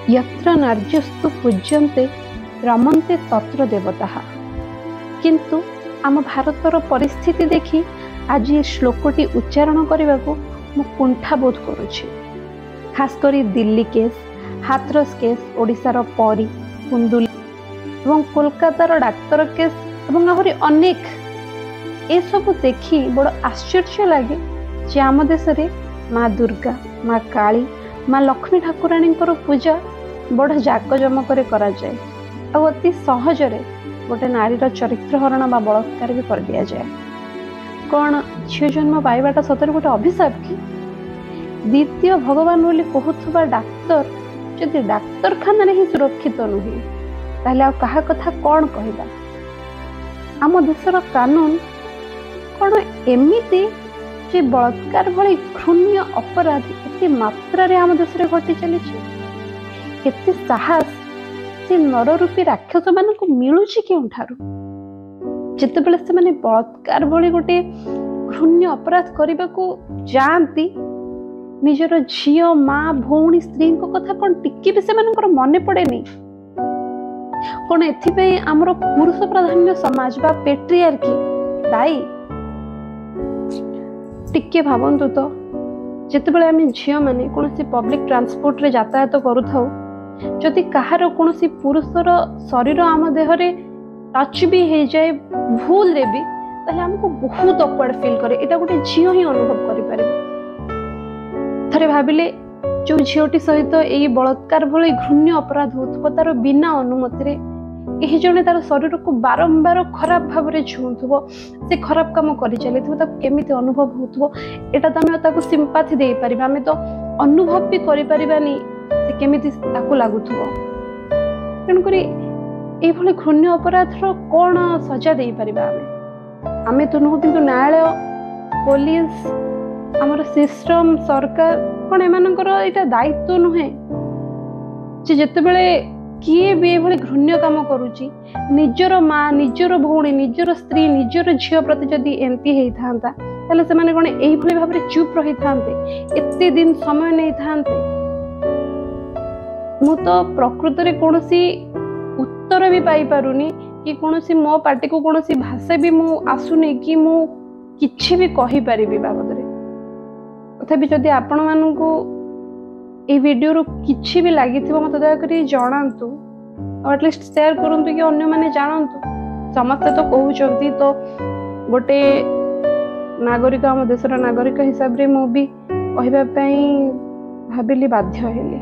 यत्र नार्यस्तु पूज्यन्ते रमन्ते तत्र देवताः। किंतु आम भारतर परिस्थिति देखी आज ये श्लोकटी उच्चारण करने को मु कुंठा बोध करुछि। खास करी दिल्ली केस, हाथरस केस, ओडिशार परी, कुंदुली एवं कोलकातार डाक्तर केस एवं आहरी अनेक ए सब देखी बड़ आश्चर्य लगे जे आम देश रे माँ दुर्गा, माँ काली, माँ लक्ष्मी ठाकुराणी पूजा बड़ जाकजमक करा जाए और अति सहजरे गोटे नारीर चरित्र हरण बा बलात्कार भी कर दिया जाए। कौन झील जन्म पाइबाटा सतरे गोटे अभिशाप कि? द्वितीय भगवान बोली कहूथुबा डाक्तर जदि डाक्तरखाना ही सुरक्षित नुहे ताहले आ कहा कथा कौन कहबा? आम देशर कानून कौन एमिति जे बलात्कार भली घृण्य अपराध एते मात्रा रे आम देश रे घटी चली केते साहस से नररूपी राक्षस मान को मिलुछि केउठारु? जेतेबेले से माने बलात्कार भली गोटे घृण्य अपराध करबा को जानती निजर झियो, माँ, भौणी, स्त्री को कथा कौन टिकी भी से मानकर मने पड़े नहीं? कौन एथिपे आमर पुरुष प्राधान्य समाज बा पेट्रियार्की दायी? टिके भावन्तु तो जेतेबेले आम झियो माने कोनोसी पब्लिक ट्रांसपोर्ट रे यातायात करूथाउ जदि कहार कोनोसी पुरुषर शरीर आम देहरे टच भी हो जाए भूल रे भी ताले हमको बहुत ऑकवर्ड फील करे। एटा गोटे झियो ही अनुभव करि पारे। थरे भाबिले जो झियोटी सहित एई बलात्कार भली घृण्य अपराध होथबो तार बिना अनुमति रे एही जने तार शरीर को बारंबार खराब भाव रे छुंथबो, से खराब काम करि चलिथबो, ताको केमिति अनुभव होथबो एटा त हम ताको सिंपैथी देई परिबा, हमें तो अनुभव भी करि परिबानी से केमिति ताको लागुथबो। तेणु करी एई भली घृण्य अपराध रो कोन सजा देई परिबा? आमे तो नुह किंतु न्यायालय, पुलिस, आमर सिस्टम, सरकार कौन एमानकर एटा दायित्व नुहे जे जेतेबेले किए भी एभली घृण्य काम करुची निजर माँ, निजर भौणी, निजर स्त्री, निजर झियो प्रति जदि एमती हेई थांता ताले से माने कोन एही भली भाबरे चुप रही थांते, एते दिन समय नै थांते? मु तो प्रकृति रे कोनोसी उत्तर भी पाई पारुनी कि कोनोसी मो पार्टी को कोनोसी भाषा भी मु आसुनी कि मु किछि भी कहि परिबी बाबद रे। तथापि जदि आपण मानकु ए वीडियो रो किछि भी लागिथिबो मते दया करी जणांतु और एटलिस्ट शेयर करंतु कि अन्य माने जानंतु। समस्त तो कहउचंती तो गोटे नागरिक, आम देशर नागरिक हिसाब रे मु भी कहबा पई भाबिली बाध्य हेली।